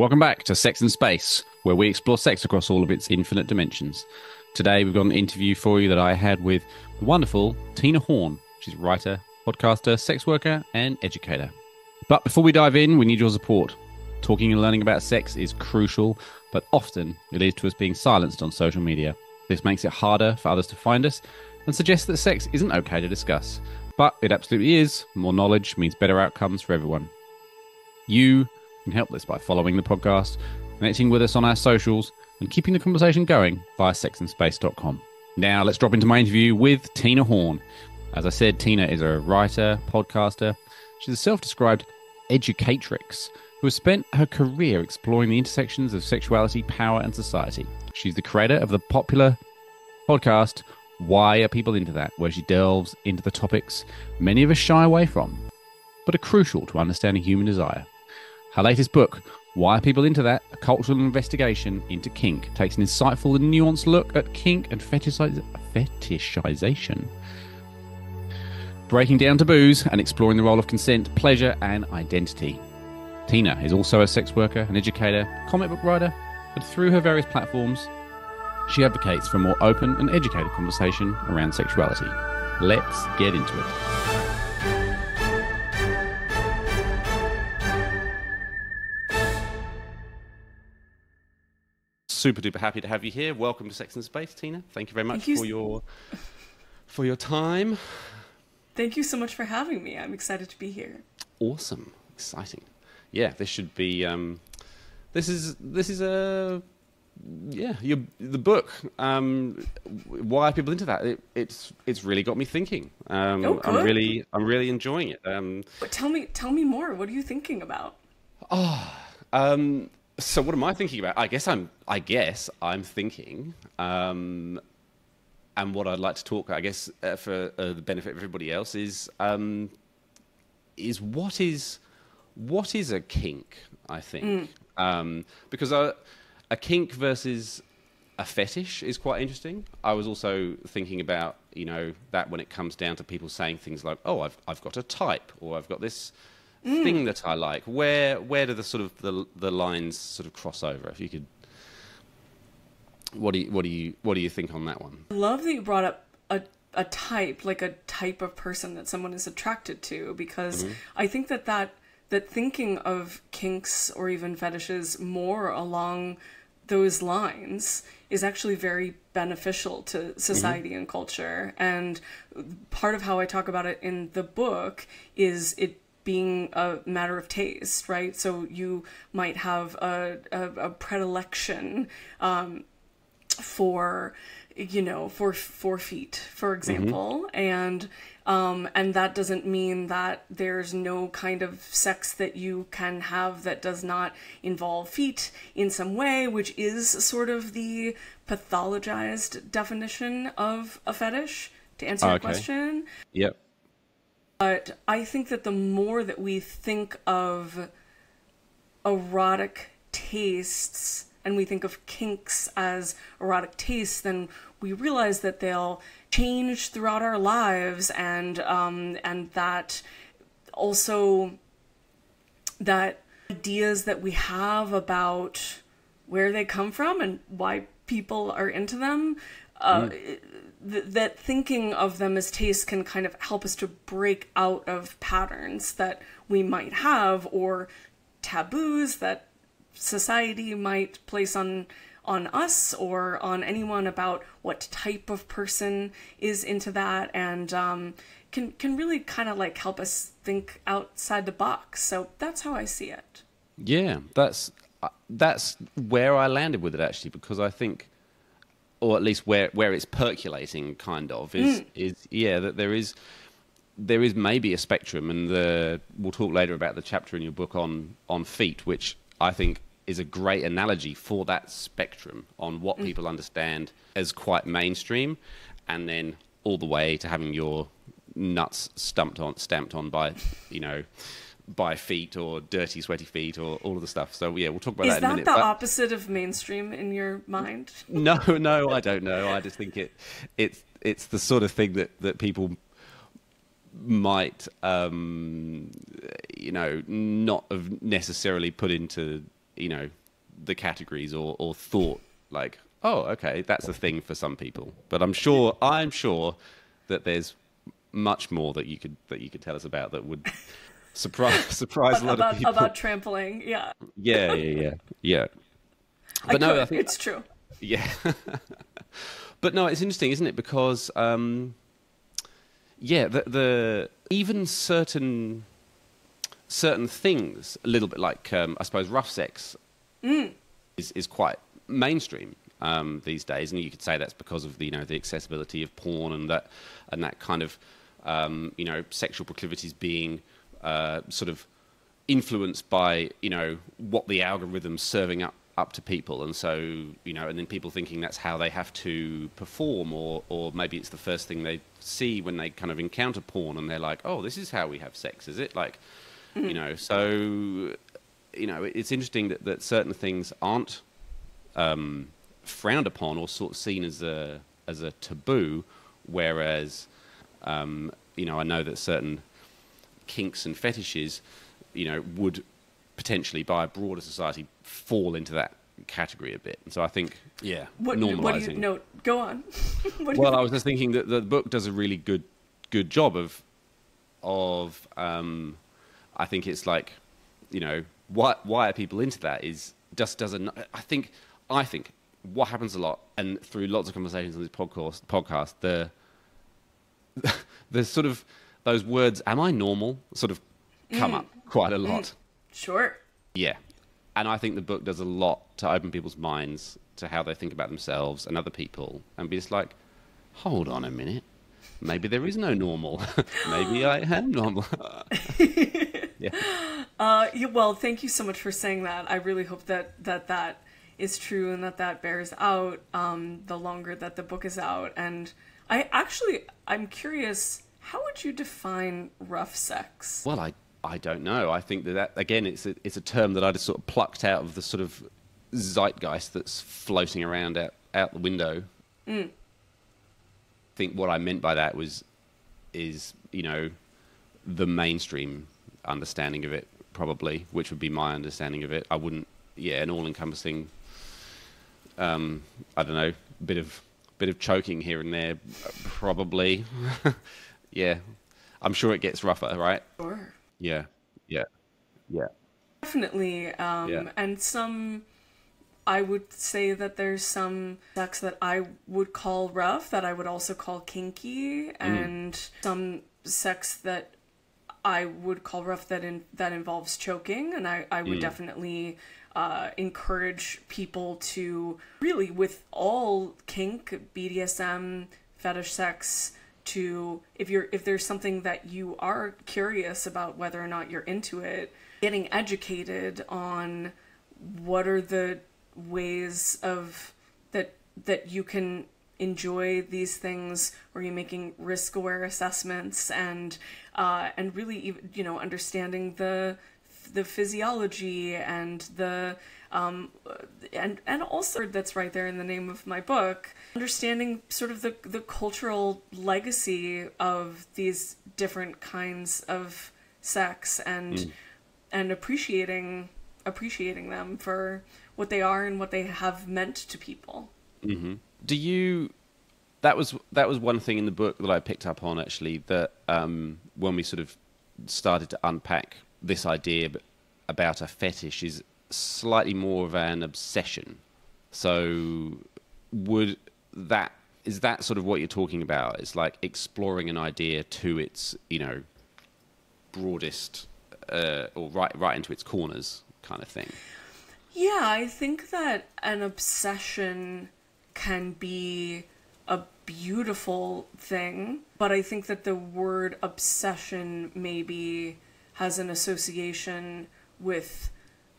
Welcome back to Sex and Space, where we explore sex across all of its infinite dimensions. Today we've got an interview for you that I had with the wonderful Tina Horn. She's a writer, podcaster, sex worker, and educator. But before we dive in, we need your support. Talking and learning about sex is crucial, but often it leads to us being silenced on social media. This makes it harder for others to find us and suggests that sex isn't okay to discuss. But it absolutely is. More knowledge means better outcomes for everyone. You can help this by following the podcast, connecting with us on our socials, and keeping the conversation going via sexandspace.com. Now let's drop into my interview with Tina Horn. As I said, Tina is a writer, podcaster. She's a self-described educatrix who has spent her career exploring the intersections of sexuality, power, and society. She's the creator of the popular podcast, Why Are People Into That?, where she delves into the topics many of us shy away from, but are crucial to understanding human desire. Her latest book, Why Are People Into That? A Cultural Investigation into Kink, takes an insightful and nuanced look at kink and fetishization, breaking down taboos and exploring the role of consent, pleasure, and identity. Tina is also a sex worker, an educator, comic book writer, but through her various platforms, she advocates for a more open and educated conversation around sexuality. Let's get into it. Super duper happy to have you here. Welcome to Sex and Space, Tina. Thank you very much for your time. Thank you so much for having me. I'm excited to be here. Awesome, exciting. Yeah, this should be. This is the book. Why are people into that? It's really got me thinking. Good. I'm really enjoying it. But tell me more. What are you thinking about? So what am I thinking about? I guess I'm thinking, and what I'd like to talk, I guess, for the benefit of everybody else is what is a kink? I think because a kink versus a fetish is quite interesting. I was also thinking about that when it comes down to people saying things like, "Oh, I've got a type," or "I've got this thing that I like." Where do the sort of the lines sort of cross over? If you could, what do you think on that one? I love that you brought up a type, like a type of person that someone is attracted to, because I think that thinking of kinks or even fetishes more along those lines is actually very beneficial to society and culture. And part of how I talk about it in the book is it being a matter of taste, right? So you might have a predilection for feet, for example, and that doesn't mean that there's no kind of sex that you can have that does not involve feet in some way, which is sort of the pathologized definition of a fetish, to answer your question. Yep. But I think that the more that we think of erotic tastes and we think of kinks as erotic tastes, then we realize that they'll change throughout our lives, and that also that ideas that we have about where they come from and why people are into them, that thinking of them as tastes can kind of help us to break out of patterns that we might have or taboos that society might place on us or on anyone about what type of person is into that, and can really kind of like help us think outside the box. So that's how I see it. Yeah, that's where I landed with it, actually, because I think, or at least where it's percolating kind of is that there is maybe a spectrum, and we'll talk later about the chapter in your book on feet, which I think is a great analogy for that spectrum on what people understand as quite mainstream, and then all the way to having your nuts stamped on by by feet or dirty, sweaty feet or all of the stuff. So yeah, we'll talk about that in a minute. Is that the opposite of mainstream in your mind? No, I don't know. I just think it's the sort of thing that people might not have necessarily put into the categories or thought like, oh, okay, that's a thing for some people. But I'm sure that there's much more that you could tell us about that would surprise a lot of people about trampling. Yeah. Yeah. But I think it's true. Yeah. But no, it's interesting, isn't it? Because the even certain things, a little bit like I suppose rough sex is quite mainstream these days, and you could say that's because of the the accessibility of porn and that kind of sexual proclivities being sort of influenced by what the algorithm's serving up to people, and so and then people thinking that's how they have to perform, or maybe it's the first thing they see when they kind of encounter porn, and they're like, oh, this is how we have sex, is it? Like, so it's interesting that certain things aren't frowned upon or sort of seen as a taboo, whereas I know that certain kinks and fetishes would potentially by a broader society fall into that category a bit. And so I think normalizing. What do you know? Go on. Well, I was just thinking that the book does a really good job of I think it's like why are people into that is just doesn't. I think what happens a lot, and through lots of conversations on this podcast, the sort of those words, am I normal, sort of come up quite a lot. Sure. Yeah. And I think the book does a lot to open people's minds to how they think about themselves and other people, and be just like, hold on a minute, maybe there is no normal. Maybe I am normal. Yeah. Well, thank you so much for saying that. I really hope that is true, and that bears out the longer that the book is out. And I'm curious, how would you define rough sex? Well, I don't know. I think that again, it's a term that I just sort of plucked out of the sort of zeitgeist that's floating around out the window. I think what I meant by that is the mainstream understanding of it, probably, which would be my understanding of it. I wouldn't, an all-encompassing, I don't know, bit of choking here and there, probably. Yeah, I'm sure it gets rougher, right? Sure. Yeah. Definitely. And I would say that there's some sex that I would call rough that I would also call kinky, and some sex that I would call rough that involves choking, and I would definitely encourage people to really, with all kink, BDSM, fetish sex, to if there's something that you are curious about whether or not you're into it, getting educated on what are the ways of that you can enjoy these things, or you're making risk-aware assessments, and really understanding the physiology and the and also, that's right there in the name of my book, understanding sort of the cultural legacy of these different kinds of sex, and appreciating them for what they are and what they have meant to people. Mm-hmm. That was one thing in the book that I picked up on, actually, that when we sort of started to unpack this idea about a fetish is slightly more of an obsession. So is that sort of what you're talking about? It's like exploring an idea to its, broadest, or right into its corners kind of thing. Yeah, I think that an obsession can be a beautiful thing, but I think that the word obsession maybe has an association with,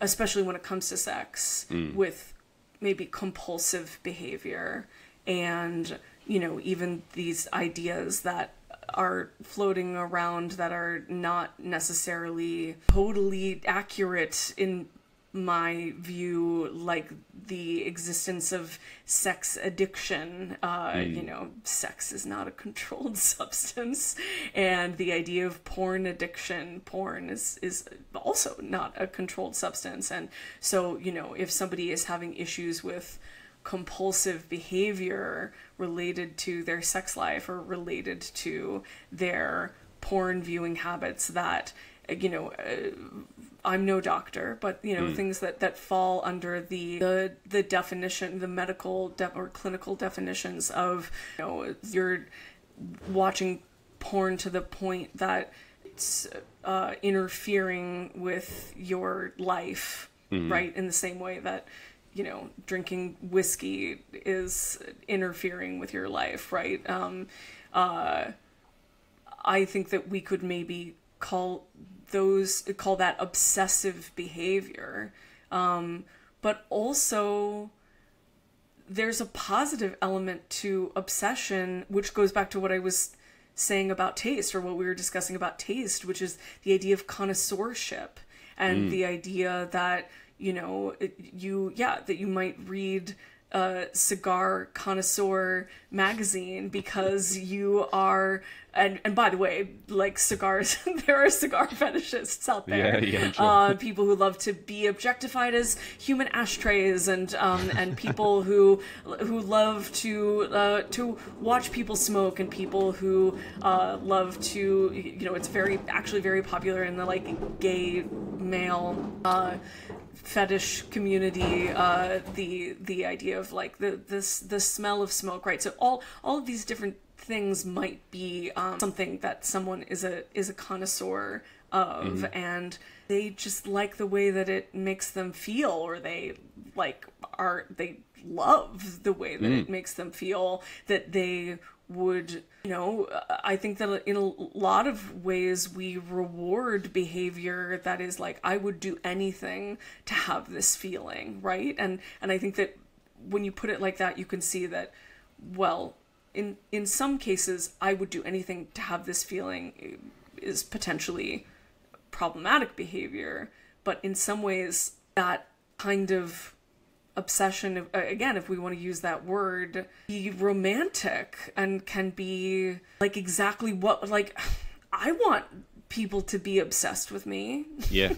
especially when it comes to sex, with maybe compulsive behavior, and even these ideas that are floating around that are not necessarily totally accurate in my view, like the existence of sex addiction. You know, sex is not a controlled substance, and the idea of porn addiction, porn is also not a controlled substance. And so, you know, if somebody is having issues with compulsive behavior related to their sex life or related to their porn viewing habits, that, you know, I'm no doctor, but, you know, things that fall under the definition, the medical or clinical definitions of, you know, you're watching porn to the point that it's interfering with your life, right? In the same way that, you know, drinking whiskey is interfering with your life, right? I think that we could maybe call that obsessive behavior. But also there's a positive element to obsession, which goes back to what I was saying about taste, or what we were discussing about taste, which is the idea of connoisseurship and the idea that, you know, that you might read a cigar connoisseur magazine because you are, and by the way, like cigars, there are cigar fetishists out there. Sure. People who love to be objectified as human ashtrays, and people who love to watch people smoke, and people who love to, you know, it's actually very popular in the like gay male fetish community, the idea of like the smell of smoke, right? So all of these different things might be something that someone is a connoisseur of, and they just like the way that it makes them feel, or they love the way that it makes them feel, that they would, you know, I think that in a lot of ways we reward behavior that is like, I would do anything to have this feeling, right? And I think that when you put it like that, you can see that, well, in some cases, I would do anything to have this feeling is potentially problematic behavior, but in some ways that kind of obsession, again, if we want to use that word, be romantic and can be like exactly what, like, I want people to be obsessed with me. Yeah.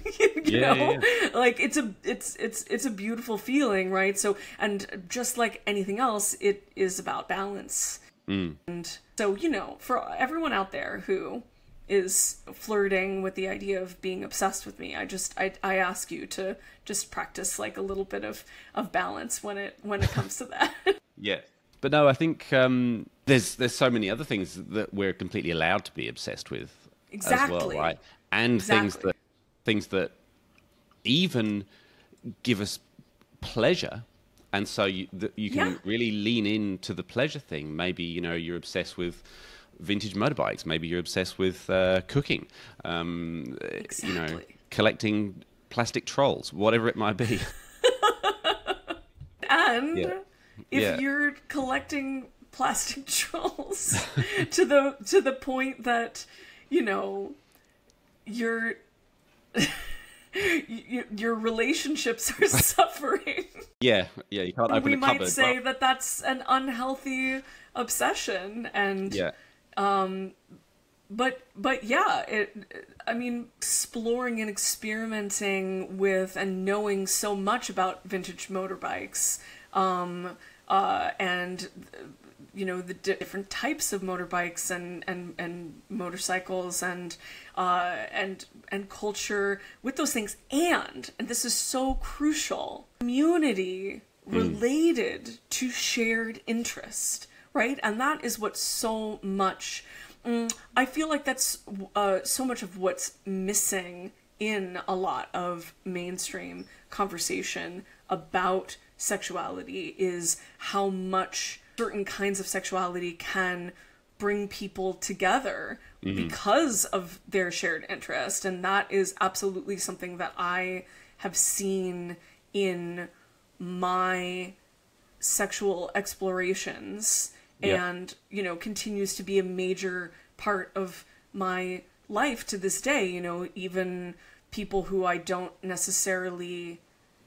you know? Like it's a beautiful feeling, right? So, and just like anything else, it is about balance. And so, you know, for everyone out there who is flirting with the idea of being obsessed with me, I ask you to just practice like a little bit of balance when it comes to that. Yeah. But no, I think there's so many other things that we're completely allowed to be obsessed with as well, right? And things that even give us pleasure. And so you can really lean into the pleasure thing. Maybe, you know, you're obsessed with vintage motorbikes. Maybe you're obsessed with cooking, you know, collecting plastic trolls, whatever it might be. And if you're collecting plastic trolls to the point that, you know, your relationships are suffering. You can't open a cupboard. We might say that that's an unhealthy obsession, and but yeah, I mean, exploring and experimenting with and knowing so much about vintage motorbikes, and you know, the different types of motorbikes and motorcycles and culture with those things, and this is so crucial, community related to shared interest, right? And that is what so much, I feel like that's so much of what's missing in a lot of mainstream conversation about sexuality, is how much certain kinds of sexuality can bring people together because of their shared interest. And that is absolutely something that I have seen in my sexual explorations, and, you know, continues to be a major part of my life to this day. You know, even people who I don't necessarily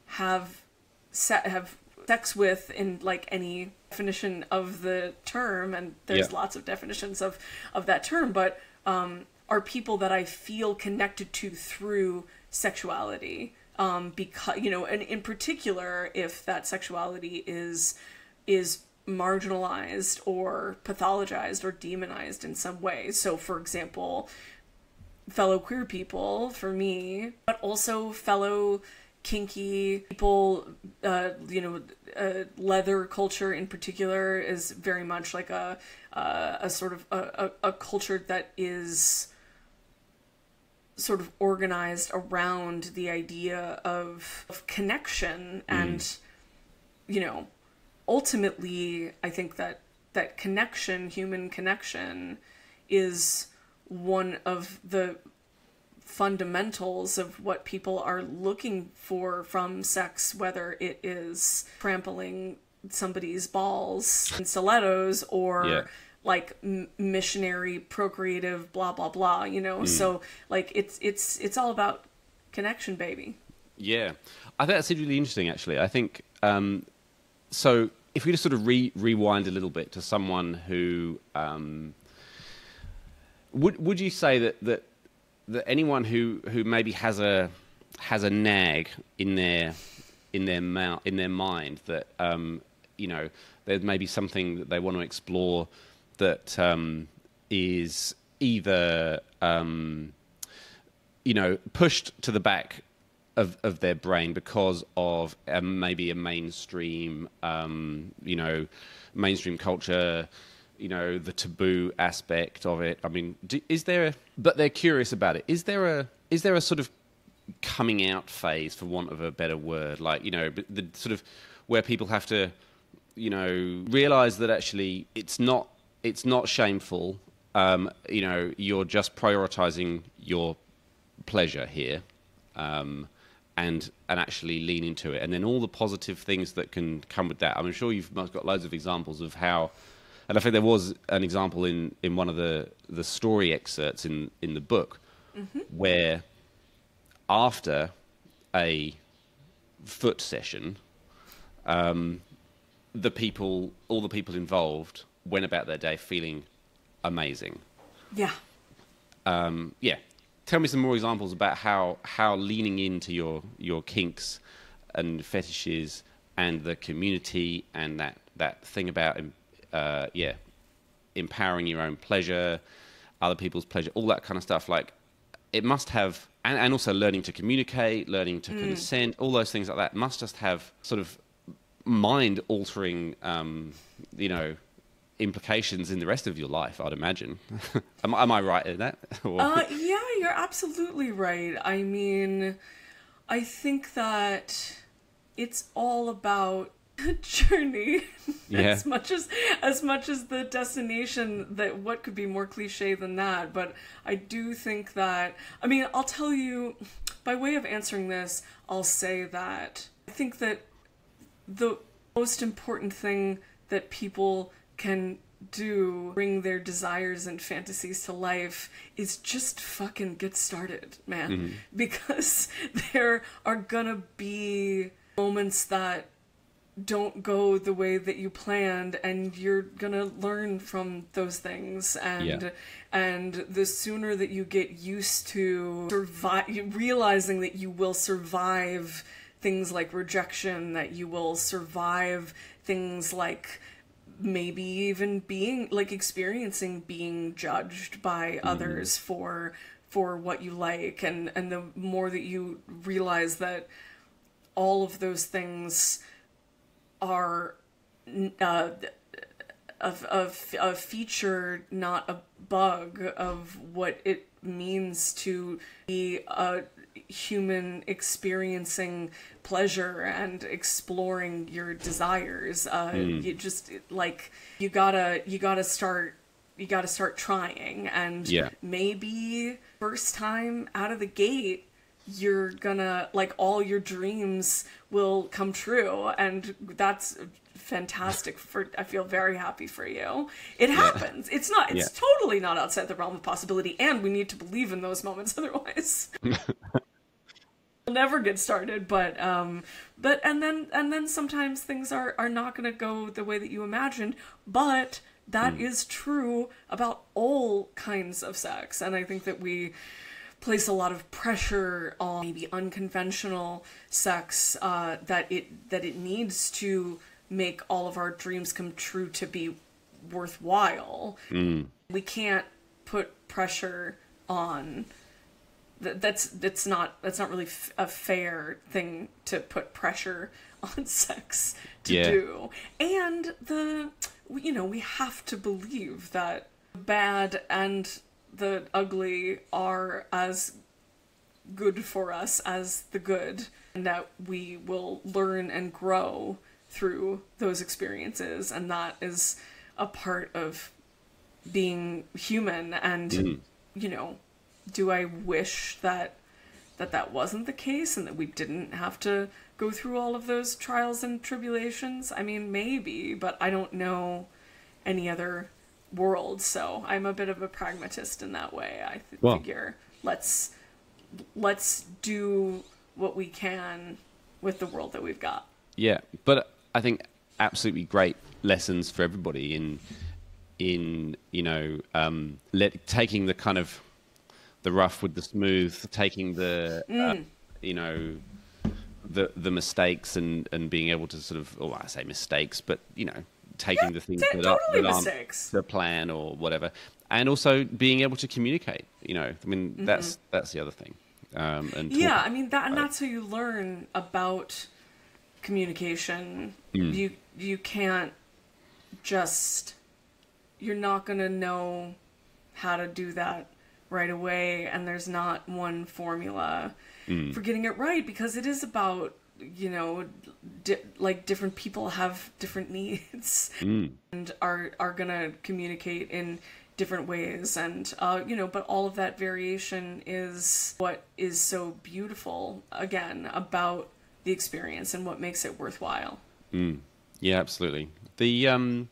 have sex with in like any definition of the term, and there's lots of definitions of that term, but are people that I feel connected to through sexuality, because, you know, and in particular if that sexuality is marginalized or pathologized or demonized in some way. So for example, fellow queer people for me, but also fellow kinky people, leather culture in particular is very much like a sort of a culture that is sort of organized around the idea of connection. And, you know, ultimately I think that connection, human connection, is one of the fundamentals of what people are looking for from sex, whether it is trampling somebody's balls in stilettos or like missionary procreative blah blah blah, you know. So like it's all about connection, baby. I think that's really interesting, actually. I think so if we just sort of rewind a little bit to someone who would you say that anyone who maybe has a nag in their mind that you know, there's maybe something that they want to explore that is either you know, pushed to the back of their brain because of maybe a mainstream you know, mainstream culture, you know, the taboo aspect of it. I mean, but they're curious about it. Is there a sort of coming out phase, for want of a better word, like, you know, the sort of where people have to, you know, realize that actually it's not shameful. You know, you're just prioritizing your pleasure here, and actually lean into it, and then all the positive things that can come with that. I'm sure you've got loads of examples of how. And I think there was an example in one of the story excerpts in the book where after a foot session, all the people involved went about their day feeling amazing. Yeah. Tell me some more examples about how leaning into your kinks and fetishes and the community and that thing about empowering your own pleasure, other people's pleasure, all that kind of stuff. Like, it must have, and also learning to communicate, learning to consent, all those things like that must just have sort of mind-altering, you know, implications in the rest of your life, I'd imagine. Am I right in that? Yeah, you're absolutely right. I mean, I think that it's all about the journey as much as the destination. That what could be more cliche than that? But I do think that, I mean, I'll tell you, by way of answering this, I'll say that I think that the most important thing that people can do, bring their desires and fantasies to life, is just fucking get started, man. Because there are gonna be moments that don't go the way that you planned, and you're gonna learn from those things, and the sooner that you get used to realizing that you will survive things like rejection, that you will survive things like maybe even being like experiencing being judged by others for what you like, and the more that you realize that all of those things are a feature, not a bug, of what it means to be a human experiencing pleasure and exploring your desires. You just, like, you gotta start trying, and maybe first time out of the gate you're gonna, like, all your dreams will come true, and that's fantastic. I feel very happy for you. It happens. It's totally not outside the realm of possibility, and we need to believe in those moments otherwise. never get started, but and then sometimes things are not going to go the way that you imagined, but that is true about all kinds of sex. And I think that we place a lot of pressure on maybe unconventional sex, that it needs to make all of our dreams come true to be worthwhile. We can't put pressure on. That's not really a fair thing to put pressure on sex to do. And we have to believe that the bad and the ugly are as good for us as the good, and that we will learn and grow through those experiences, and that is a part of being human. And do I wish that wasn't the case and that we didn't have to go through all of those trials and tribulations? I mean, maybe, but I don't know any other world, so I'm a bit of a pragmatist in that way. I figure let's do what we can with the world that we've got. Yeah, but I think absolutely great lessons for everybody in taking the kind of the rough with the smooth, taking the the mistakes and being able to sort of, I say mistakes, but taking the things that aren't the plan or whatever, and also being able to communicate. That's the other thing. That's how you learn about communication. You can't just, you're not gonna know how to do that right away, and there's not one formula for getting it right, because it is about different people have different needs and are gonna communicate in different ways, and but all of that variation is what is so beautiful, again, about the experience and what makes it worthwhile. Yeah, absolutely. Can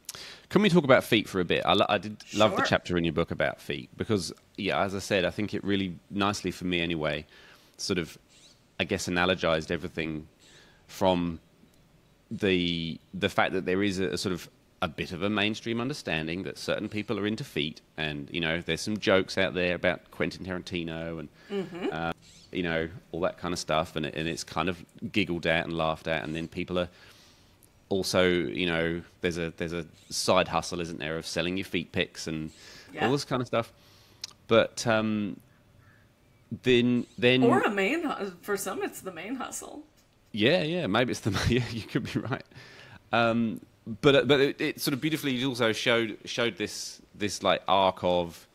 we talk about feet for a bit? I did love the chapter in your book about feet, because as I said, I think it really nicely, for me anyway, sort of, I guess, analogized everything from the fact that there is a sort of a bit of a mainstream understanding that certain people are into feet, and there's some jokes out there about Quentin Tarantino and all that kind of stuff, and it's kind of giggled at and laughed at, and then people are also, there's a side hustle, isn't there, of selling your feet pics and all this kind of stuff. But then or a main, for some it's the main hustle. Yeah, maybe it's you could be right. But it sort of beautifully also showed this like arc of,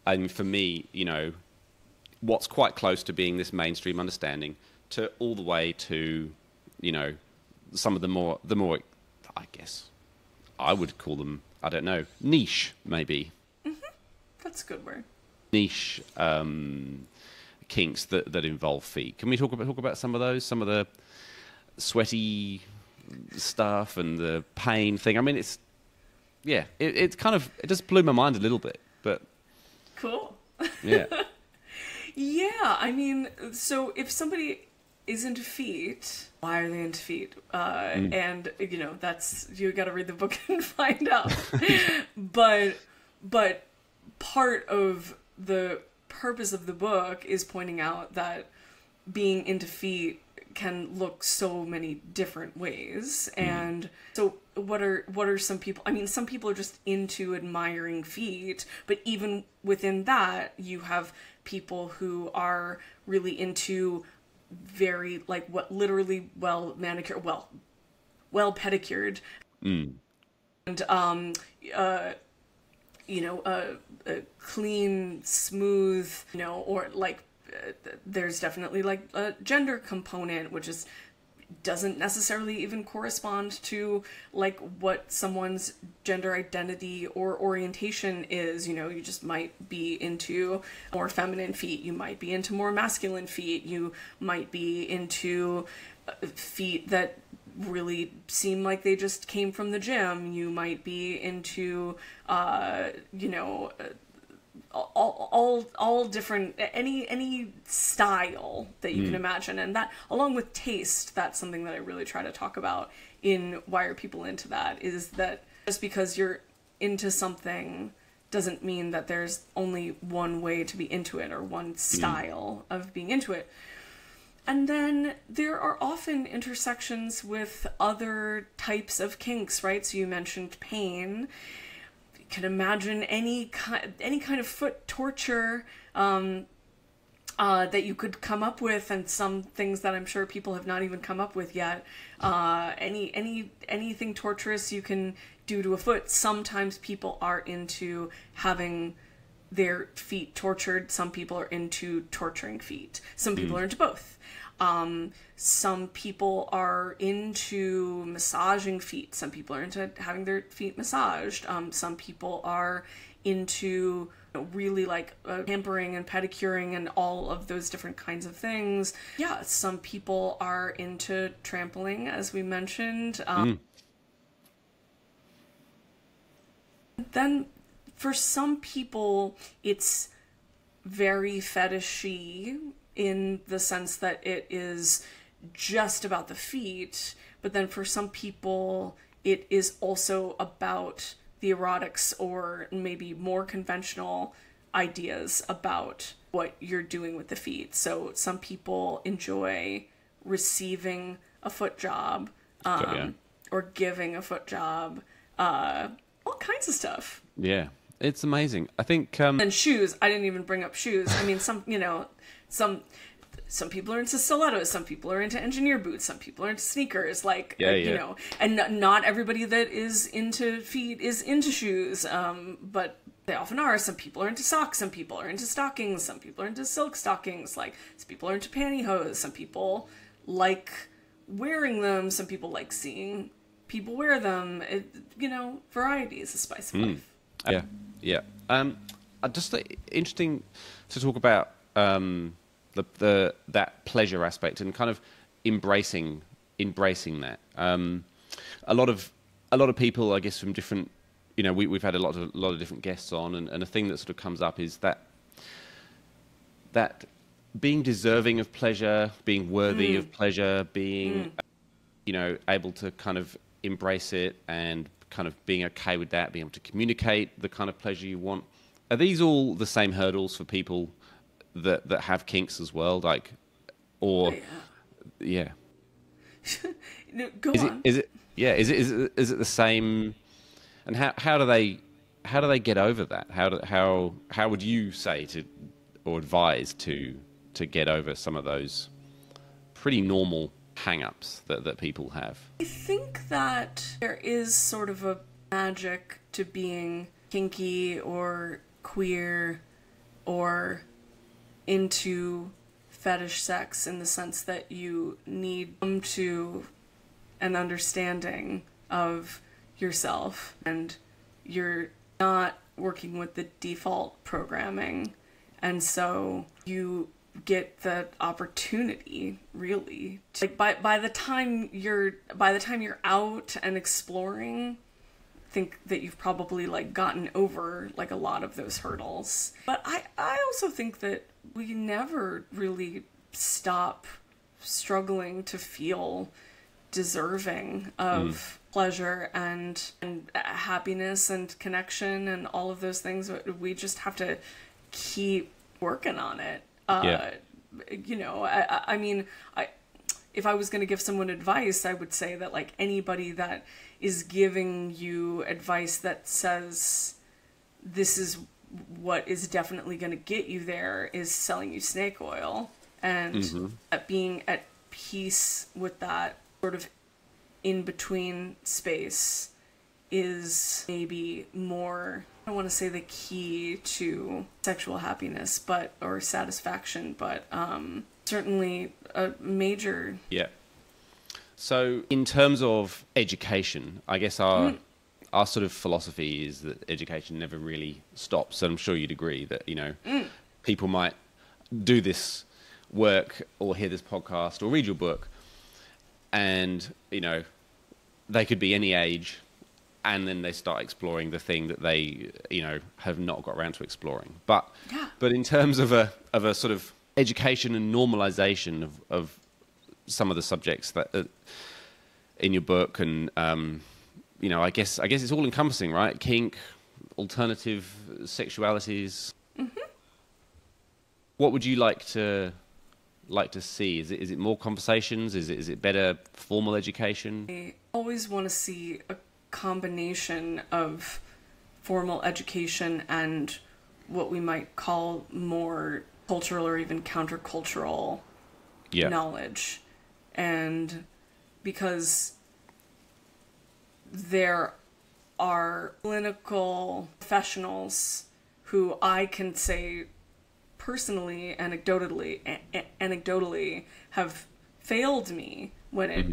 and for me, what's quite close to being this mainstream understanding, to all the way to, some of the more, I guess, I would call them, I don't know, niche, maybe. That's a good word. Niche kinks that involve feet. Can we talk about some of those? Some of the sweaty stuff and the pain thing. I mean, it's kind of, it just blew my mind a little bit, but cool. Yeah. Yeah, I mean, so if somebody is into feet, why are they into feet? And that's, you got to read the book and find out. but part of the purpose of the book is pointing out that being into feet can look so many different ways. And so what are some people, I mean, some people are just into admiring feet, but even within that, you have people who are really into very, like, what, literally well manicured, well pedicured, and a clean, smooth, or like, there's definitely like a gender component, which doesn't necessarily even correspond to like what someone's gender identity or orientation is. You just might be into more feminine feet, you might be into more masculine feet, you might be into feet that really seem like they just came from the gym, you might be into all different, any style that you can imagine. And that, along with taste, that's something that I really try to talk about in Why Are People Into That, is that just because you're into something doesn't mean that there's only one way to be into it or one style of being into it. And then there are often intersections with other types of kinks, right? So you mentioned pain. You can imagine any kind of foot torture that you could come up with, and some things that I'm sure people have not even come up with yet. Anything torturous you can do to a foot. Sometimes people are into having their feet tortured. Some people are into torturing feet. Some people are into both. Some people are into massaging feet. Some people are into having their feet massaged. Some people are into really like pampering and pedicuring and all of those different kinds of things. Yeah, some people are into trampling, as we mentioned. Then for some people, it's very fetishy in the sense that it is just about the feet, but then for some people it is also about the erotics or maybe more conventional ideas about what you're doing with the feet. So some people enjoy receiving a foot job, or giving a foot job, all kinds of stuff. Yeah, it's amazing. I think and shoes, I didn't even bring up shoes. I mean, some people are into stilettos, some people are into engineer boots, some people are into sneakers, you know, and not everybody that is into feet is into shoes, but they often are. Some people are into socks, some people are into stockings, some people are into silk stockings, some people are into pantyhose, some people like wearing them, some people like seeing people wear them. Variety is the spice of life. Yeah. Just interesting to talk about that pleasure aspect and kind of embracing that. A lot of people, I guess, from different, we've had a lot of different guests on, and a thing that sort of comes up is that being deserving of pleasure, being worthy of pleasure, being able to kind of embrace it and kind of being okay with that, being able to communicate the kind of pleasure you want. Are these all the same hurdles for people that have kinks as well? Go on. Is it the same? And how do they get over that? How would you say or advise to get over some of those pretty normal hang-ups that people have? I think that there is sort of a magic to being kinky or queer or into fetish sex, in the sense that you need to come to an understanding of yourself and you're not working with the default programming, and so you get the opportunity really to, by the time you're out and exploring, think that you've probably gotten over a lot of those hurdles. But I also think that we never really stop struggling to feel deserving of pleasure and happiness and connection and all of those things. We just have to keep working on it. I mean, if I was going to give someone advice, I would say that anybody that is giving you advice that says this is what is definitely going to get you there is selling you snake oil, and being at peace with that sort of in between space is maybe more, I don't want to say the key to sexual happiness or satisfaction, but certainly a major. Yeah. So in terms of education, I guess our sort of philosophy is that education never really stops. So I'm sure you'd agree that, people might do this work or hear this podcast or read your book, and, they could be any age and then they start exploring the thing that they, have not got around to exploring. But in terms of a sort of education and normalization of some of the subjects that in your book, and I guess it's all encompassing, right? Kink, alternative sexualities. Mm-hmm. What would you like to see? Is it more conversations? Is it better formal education? I always want to see a combination of formal education and what we might call more cultural or even countercultural knowledge. And because there are clinical professionals who I can say personally, anecdotally have failed me when it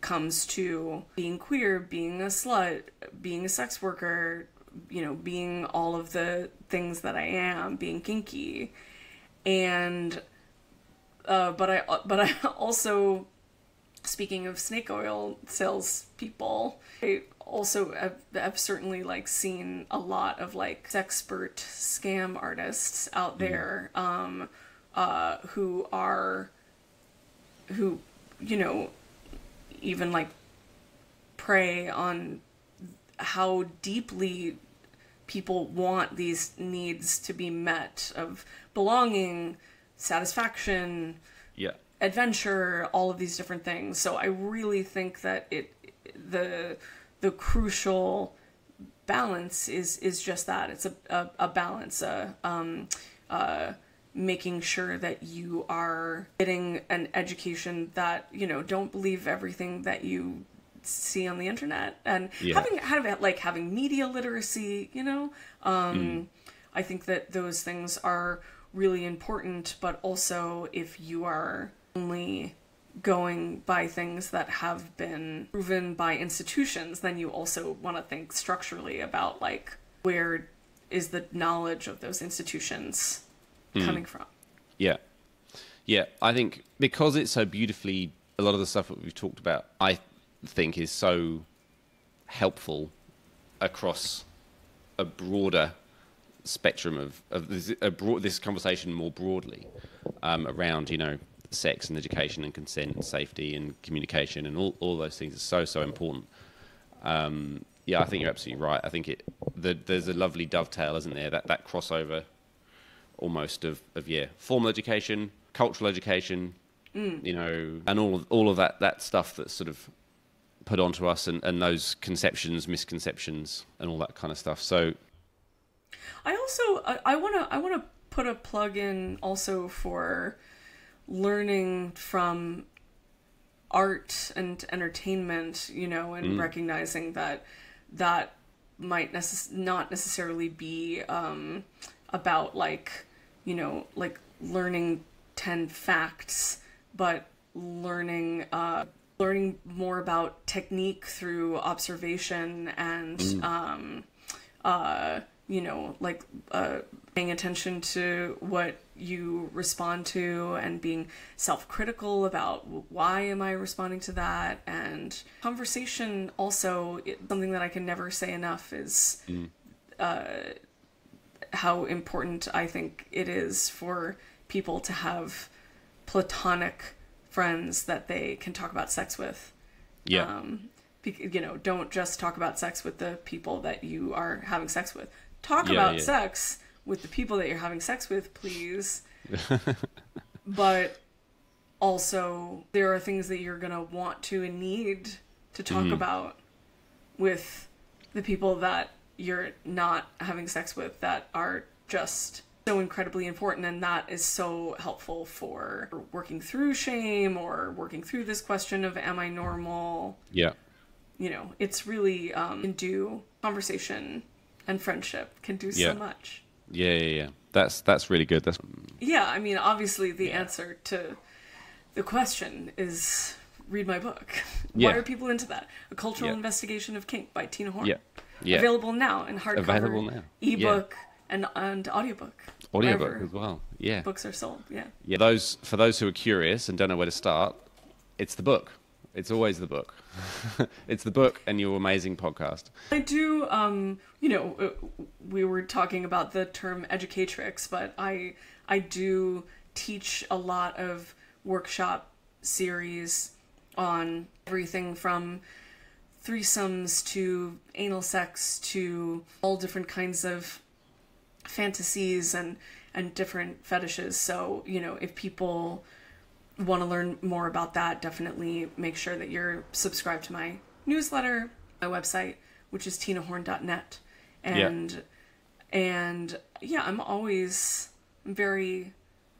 comes to being queer, being a slut, being a sex worker, being all of the things that I am, being kinky. And but I also, speaking of snake oil salespeople, I also have certainly seen a lot of sexpert scam artists out there who even prey on how deeply people want these needs to be met of belonging, satisfaction, adventure, all of these different things. So I really think that the crucial balance is just that. It's a balance, making sure that you are getting an education that, don't believe everything that you see on the internet, and having media literacy, I think that those things are really important. But also, if you are only going by things that have been proven by institutions, then you also want to think structurally about where is the knowledge of those institutions coming from. Yeah, I think because it's so beautifully, a lot of the stuff that we've talked about, I think is so helpful across a broader spectrum of this conversation more broadly around, sex and education and consent and safety and communication and all those things are so important. I think you're absolutely right. I think there's a lovely dovetail, isn't there? That crossover almost of formal education, cultural education, and all of that stuff that's sort of put onto us, and those conceptions, misconceptions, and all that kind of stuff. So I also I want to put a plug in also for learning from art and entertainment, and recognizing that might not necessarily be about learning 10 facts, but learning more about technique through observation and paying attention to what you respond to and being self-critical about why am I responding to that. And conversation also, something that I can never say enough is how important I think it is for people to have platonic friends that they can talk about sex with. Don't just talk about sex with the people that you are having sex with. Talk about sex with the people that you're having sex with, please. But also, there are things that you're going to want to and need to talk about with the people that you're not having sex with, that are just so incredibly important. And that is so helpful for working through shame or working through this question of, am I normal? Yeah. It's really, can do conversation and friendship can do so much. Yeah. That's really good. Obviously the answer to the question is read my book. Why are people into that? A Cultural Investigation of Kink by Tina Horn. Yeah. Available now in hardcover, ebook, and audiobook. Audiobook as well. Yeah. Books are sold. Yeah. Yeah. For those who are curious and don't know where to start, it's the book. It's always the book. It's the book and your amazing podcast. I do, you know, we were talking about the term educatrix, but I do teach a lot of workshop series on everything from threesomes to anal sex to all different kinds of fantasies and different fetishes. So, you know, if people want to learn more about that, definitely make sure that you're subscribed to my newsletter, my website, which is tinahorn.net. And yeah, I'm always very,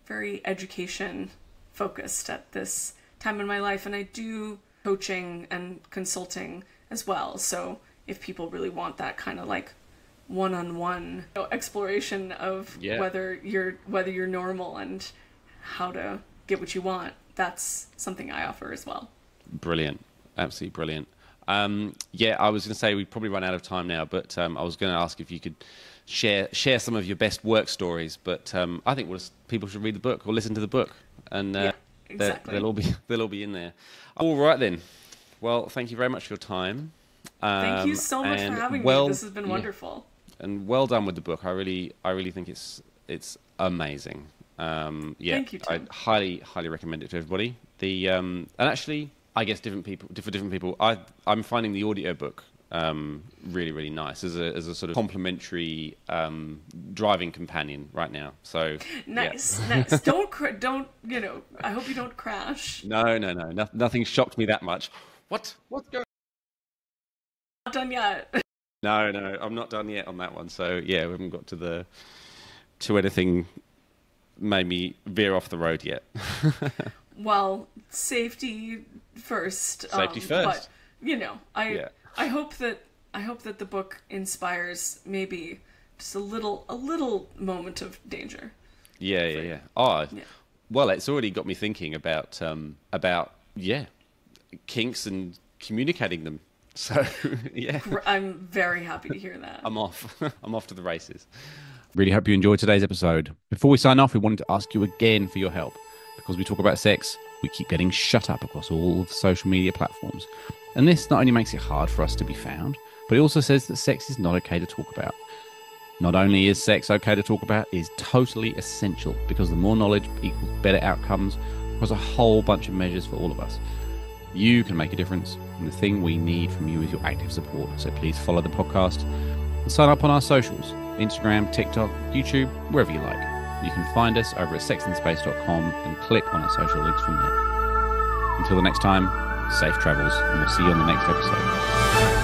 very education focused at this time in my life, and I do coaching and consulting as well. So if people really want that kind of like one-on-one exploration of whether you're normal and how to get what you want, that's something I offer as well. Brilliant. Absolutely brilliant. Yeah, I was going to say we probably run out of time now, but I was going to ask if you could share some of your best work stories, but I think people should read the book or listen to the book, and exactly. they'll all be in there. All right then. Well, thank you very much for your time. Thank you so much for having me. This has been wonderful. And well done with the book. I really think it's amazing. Thank you, Tim. I highly recommend it to everybody. And actually, I guess for different people, I'm finding the audiobook really, really nice as a sort of complimentary driving companion right now. So nice. Don't you know? I hope you don't crash. No. Nothing shocked me that much. What's going? Not done yet. No, I'm not done yet on that one. So yeah, we haven't got to anything made me veer off the road yet. Well, safety first. Safety first. But you know, I hope that the book inspires maybe just a little moment of danger. Yeah. Oh, yeah. Well, it's already got me thinking about kinks and communicating them. So yeah, I'm very happy to hear that. I'm off to the races. Really hope you enjoyed today's episode. Before we sign off, we wanted to ask you again for your help. Because we talk about sex, we keep getting shut up across all of the social media platforms. And this not only makes it hard for us to be found, but it also says that sex is not okay to talk about. Not only is sex okay to talk about, it is totally essential, because the more knowledge equals better outcomes across a whole bunch of measures for all of us. You can make a difference, and the thing we need from you is your active support. So please follow the podcast and sign up on our socials: Instagram, TikTok, YouTube, wherever you like. You can find us over at sexandspace.com and click on our social links from there. Until the next time, safe travels, and we'll see you on the next episode.